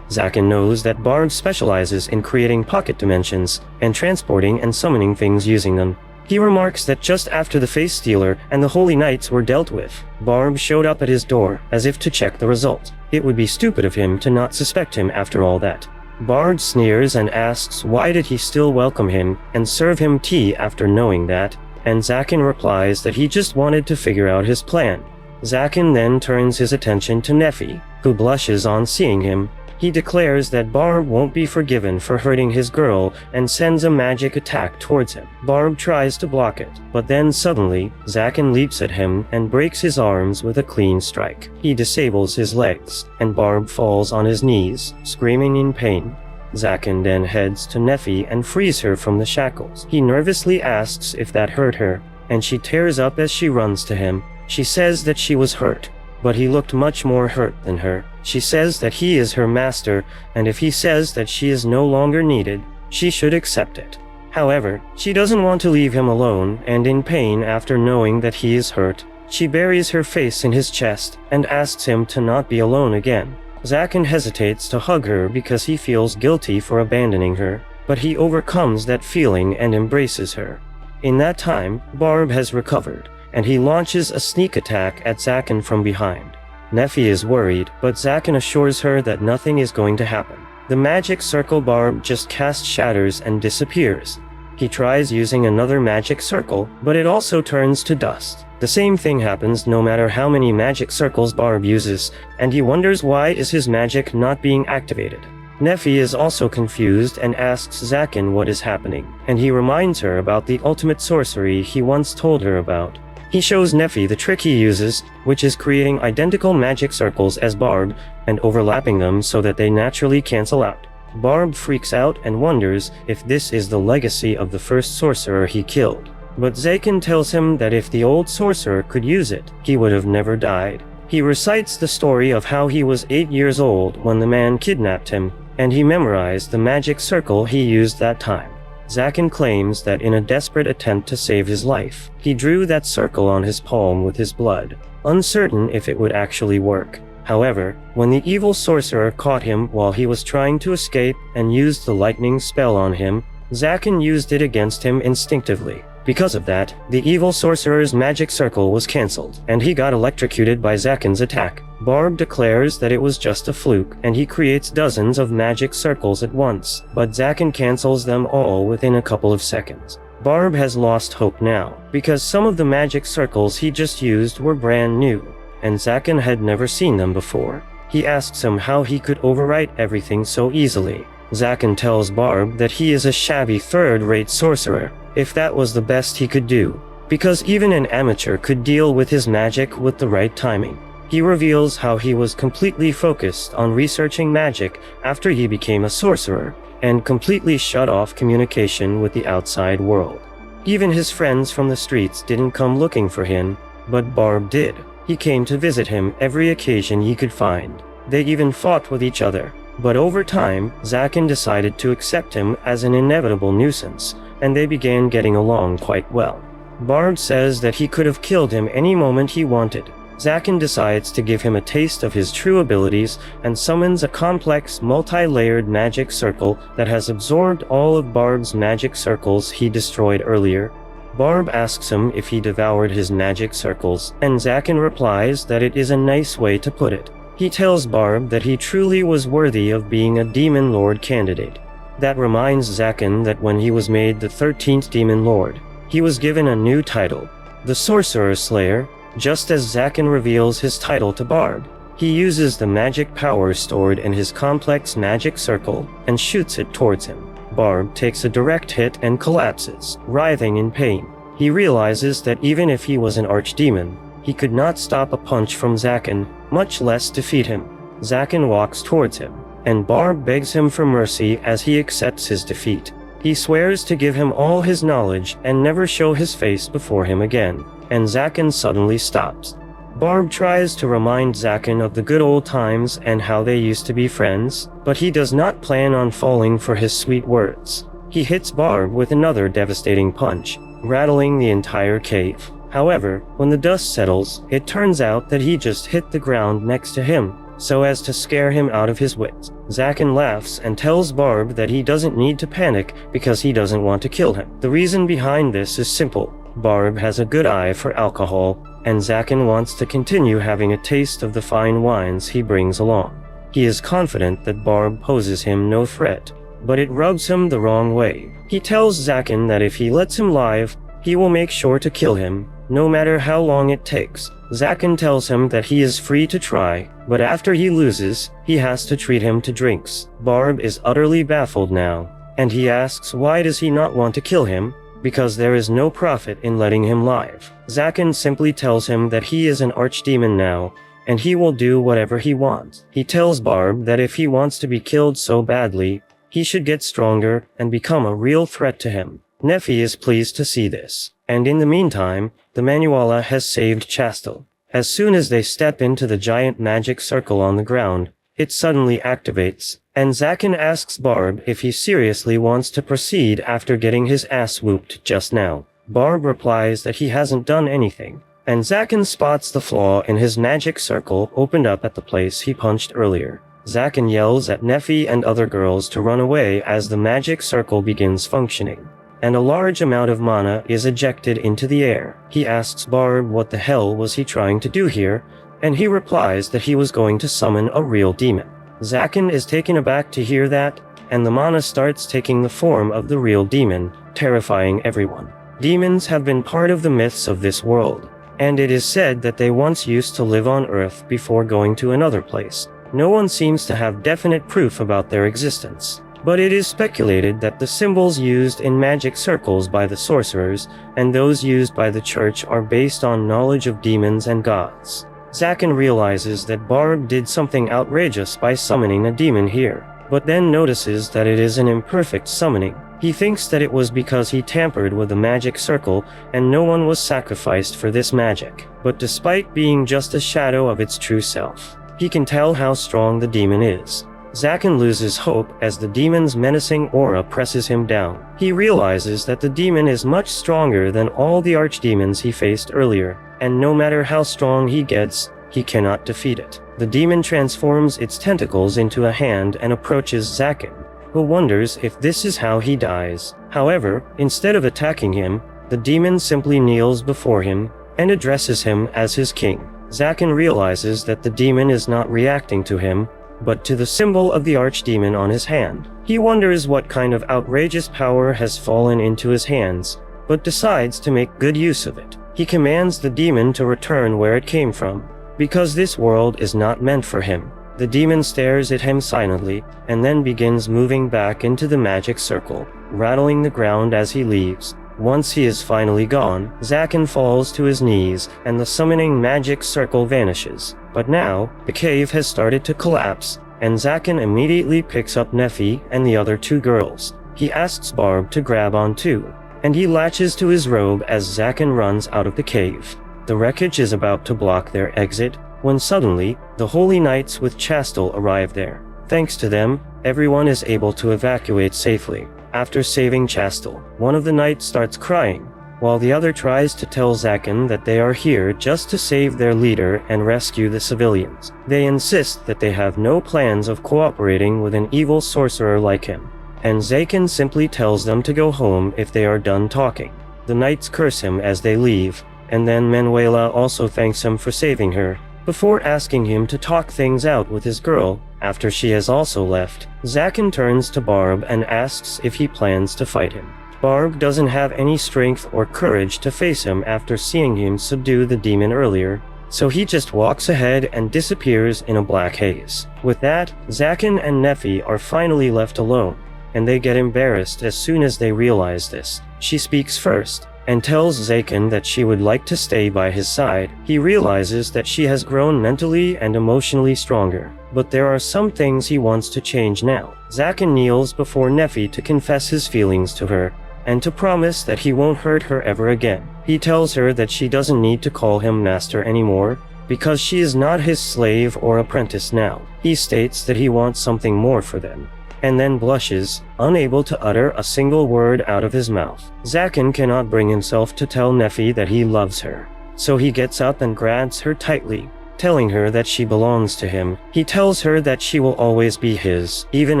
[SPEAKER 1] Zaken knows that Barb specializes in creating pocket dimensions and transporting and summoning things using them. He remarks that just after the Face Stealer and the Holy Knights were dealt with, Barb showed up at his door as if to check the result. It would be stupid of him to not suspect him after all that. Barb sneers and asks why did he still welcome him and serve him tea after knowing that, and Zaken replies that he just wanted to figure out his plan. Zaken then turns his attention to Nefi, who blushes on seeing him. He declares that Barb won't be forgiven for hurting his girl and sends a magic attack towards him. Barb tries to block it, but then suddenly, Zaken leaps at him and breaks his arms with a clean strike. He disables his legs, and Barb falls on his knees, screaming in pain. Zaken then heads to Nefi and frees her from the shackles. He nervously asks if that hurt her, and she tears up as she runs to him. She says that she was hurt, but he looked much more hurt than her. She says that he is her master, and if he says that she is no longer needed, she should accept it. However, she doesn't want to leave him alone, and in pain after knowing that he is hurt, she buries her face in his chest and asks him to not be alone again. Zaken hesitates to hug her because he feels guilty for abandoning her, but he overcomes that feeling and embraces her. In that time, Barb has recovered, and he launches a sneak attack at Zaken from behind. Nefi is worried, but Zaken assures her that nothing is going to happen. The magic circle Barb just casts shatters and disappears. He tries using another magic circle, but it also turns to dust. The same thing happens no matter how many magic circles Barb uses, and he wonders why is his magic not being activated. Neffy is also confused and asks Zakin what is happening, and he reminds her about the ultimate sorcery he once told her about. He shows Neffy the trick he uses, which is creating identical magic circles as Barb and overlapping them so that they naturally cancel out. Barb freaks out and wonders if this is the legacy of the first sorcerer he killed. But Zakin tells him that if the old sorcerer could use it, he would have never died. He recites the story of how he was 8 years old when the man kidnapped him, and he memorized the magic circle he used that time. Zakin claims that in a desperate attempt to save his life, he drew that circle on his palm with his blood, uncertain if it would actually work. However, when the evil sorcerer caught him while he was trying to escape and used the lightning spell on him, Zakin used it against him instinctively. Because of that, the evil sorcerer's magic circle was cancelled, and he got electrocuted by Zakin's attack. Barb declares that it was just a fluke, and he creates dozens of magic circles at once, but Zakin cancels them all within a couple of seconds. Barb has lost hope now, because some of the magic circles he just used were brand new, and Zakin had never seen them before. He asks him how he could overwrite everything so easily. Zakin tells Barb that he is a shabby third-rate sorcerer, if that was the best he could do, because even an amateur could deal with his magic with the right timing. He reveals how he was completely focused on researching magic after he became a sorcerer, and completely shut off communication with the outside world. Even his friends from the streets didn't come looking for him, but Barb did. He came to visit him every occasion he could find. They even fought with each other. But over time, Zakin decided to accept him as an inevitable nuisance, and they began getting along quite well. Barb says that he could have killed him any moment he wanted. Zakin decides to give him a taste of his true abilities and summons a complex, multi-layered magic circle that has absorbed all of Barb's magic circles he destroyed earlier. Barb asks him if he devoured his magic circles, and Zakin replies that it is a nice way to put it. He tells Barb that he truly was worthy of being a Demon Lord candidate. That reminds Zakin that when he was made the 13th Demon Lord, he was given a new title, the Sorcerer Slayer. Just as Zakin reveals his title to Barb, he uses the magic power stored in his complex magic circle and shoots it towards him. Barb takes a direct hit and collapses, writhing in pain. He realizes that even if he was an archdemon, he could not stop a punch from Zakin, much less defeat him. Zakin walks towards him, and Barb begs him for mercy as he accepts his defeat. He swears to give him all his knowledge and never show his face before him again, and Zakin suddenly stops. Barb tries to remind Zakin of the good old times and how they used to be friends, but he does not plan on falling for his sweet words. He hits Barb with another devastating punch, rattling the entire cave. However, when the dust settles, it turns out that he just hit the ground next to him, so as to scare him out of his wits. Zakin laughs and tells Barb that he doesn't need to panic because he doesn't want to kill him. The reason behind this is simple. Barb has a good eye for alcohol, and Zakin wants to continue having a taste of the fine wines he brings along. He is confident that Barb poses him no threat, but it rubs him the wrong way. He tells Zakin that if he lets him live, he will make sure to kill him, no matter how long it takes. Zakin tells him that he is free to try, but after he loses, he has to treat him to drinks. Barb is utterly baffled now, and he asks why does he not want to kill him, because there is no profit in letting him live. Zakin simply tells him that he is an archdemon now, and he will do whatever he wants. He tells Barb that if he wants to be killed so badly, he should get stronger and become a real threat to him. Neffy is pleased to see this, and in the meantime, the Manuela has saved Chastel. As soon as they step into the giant magic circle on the ground, it suddenly activates, and Zakin asks Barb if he seriously wants to proceed after getting his ass whooped just now. Barb replies that he hasn't done anything, and Zakin spots the flaw in his magic circle opened up at the place he punched earlier. Zakin yells at Neffy and other girls to run away as the magic circle begins functioning, and a large amount of mana is ejected into the air. He asks Barb what the hell was he trying to do here, and he replies that he was going to summon a real demon. Zakin is taken aback to hear that, and the mana starts taking the form of the real demon, terrifying everyone. Demons have been part of the myths of this world, and it is said that they once used to live on Earth before going to another place. No one seems to have definite proof about their existence, but it is speculated that the symbols used in magic circles by the sorcerers and those used by the church are based on knowledge of demons and gods. Zaken realizes that Barb did something outrageous by summoning a demon here, but then notices that it is an imperfect summoning. He thinks that it was because he tampered with the magic circle and no one was sacrificed for this magic. But despite being just a shadow of its true self, he can tell how strong the demon is. Zaken loses hope as the demon's menacing aura presses him down. He realizes that the demon is much stronger than all the archdemons he faced earlier, and no matter how strong he gets, he cannot defeat it. The demon transforms its tentacles into a hand and approaches Zaken, who wonders if this is how he dies. However, instead of attacking him, the demon simply kneels before him and addresses him as his king. Zaken realizes that the demon is not reacting to him, but to the symbol of the archdemon on his hand. He wonders what kind of outrageous power has fallen into his hands, but decides to make good use of it. He commands the demon to return where it came from, because this world is not meant for him. The demon stares at him silently, and then begins moving back into the magic circle, rattling the ground as he leaves. Once he is finally gone, Zaken falls to his knees, and the summoning magic circle vanishes. But now, the cave has started to collapse, and Zaken immediately picks up Nefi and the other two girls. He asks Barb to grab on too, and he latches to his robe as Zaken runs out of the cave. The wreckage is about to block their exit, when suddenly, the Holy Knights with Chastel arrive there. Thanks to them, everyone is able to evacuate safely. After saving Chastel, one of the knights starts crying, while the other tries to tell Zaken that they are here just to save their leader and rescue the civilians. They insist that they have no plans of cooperating with an evil sorcerer like him, and Zaken simply tells them to go home if they are done talking. The knights curse him as they leave, and then Manuela also thanks him for saving her, before asking him to talk things out with his girl. After she has also left, Zaken turns to Barb and asks if he plans to fight him. Barb doesn't have any strength or courage to face him after seeing him subdue the demon earlier, so he just walks ahead and disappears in a black haze. With that, Zaken and Nefi are finally left alone, and they get embarrassed as soon as they realize this. She speaks first, and tells Zaken that she would like to stay by his side. He realizes that she has grown mentally and emotionally stronger, but there are some things he wants to change now. Zaken kneels before Nefi to confess his feelings to her, and to promise that he won't hurt her ever again. He tells her that she doesn't need to call him master anymore, because she is not his slave or apprentice now. He states that he wants something more for them, and then blushes, unable to utter a single word out of his mouth. Zaken cannot bring himself to tell Nefi that he loves her, so he gets up and grabs her tightly, telling her that she belongs to him. He tells her that she will always be his, even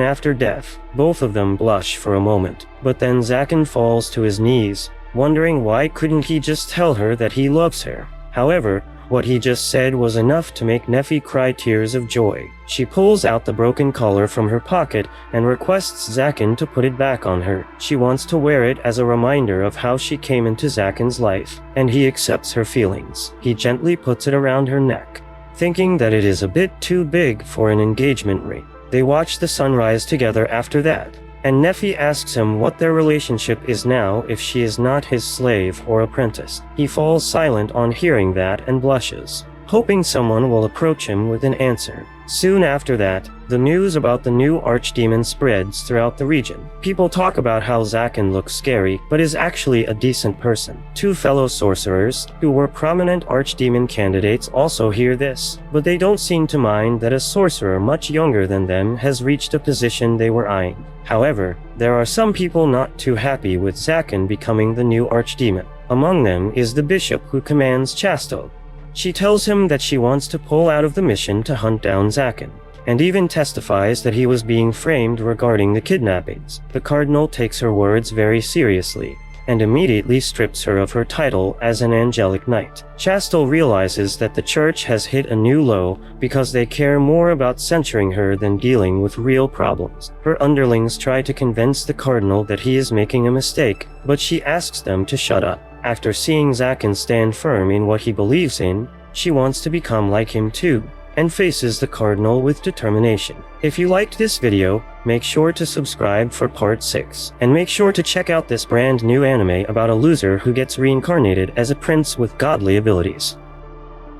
[SPEAKER 1] after death. Both of them blush for a moment, but then Zaken falls to his knees, wondering why couldn't he just tell her that he loves her. However, what he just said was enough to make Nefi cry tears of joy. She pulls out the broken collar from her pocket and requests Zaken to put it back on her. She wants to wear it as a reminder of how she came into Zaken's life, and he accepts her feelings. He gently puts it around her neck, thinking that it is a bit too big for an engagement ring. They watch the sunrise together after that, and Nefi asks him what their relationship is now if she is not his slave or apprentice. He falls silent on hearing that and blushes, hoping someone will approach him with an answer. Soon after that, the news about the new archdemon spreads throughout the region. People talk about how Zaken looks scary, but is actually a decent person. Two fellow sorcerers, who were prominent archdemon candidates, also hear this, but they don't seem to mind that a sorcerer much younger than them has reached a position they were eyeing. However, there are some people not too happy with Zaken becoming the new archdemon. Among them is the bishop who commands Chastel. She tells him that she wants to pull out of the mission to hunt down Zaken, and even testifies that he was being framed regarding the kidnappings. The cardinal takes her words very seriously, and immediately strips her of her title as an angelic knight. Chastel realizes that the church has hit a new low because they care more about censuring her than dealing with real problems. Her underlings try to convince the cardinal that he is making a mistake, but she asks them to shut up. After seeing Zaken stand firm in what he believes in, she wants to become like him too. and faces the cardinal with determination. If you liked this video, make sure to subscribe for part 6, and make sure to check out this brand new anime about a loser who gets reincarnated as a prince with godly abilities.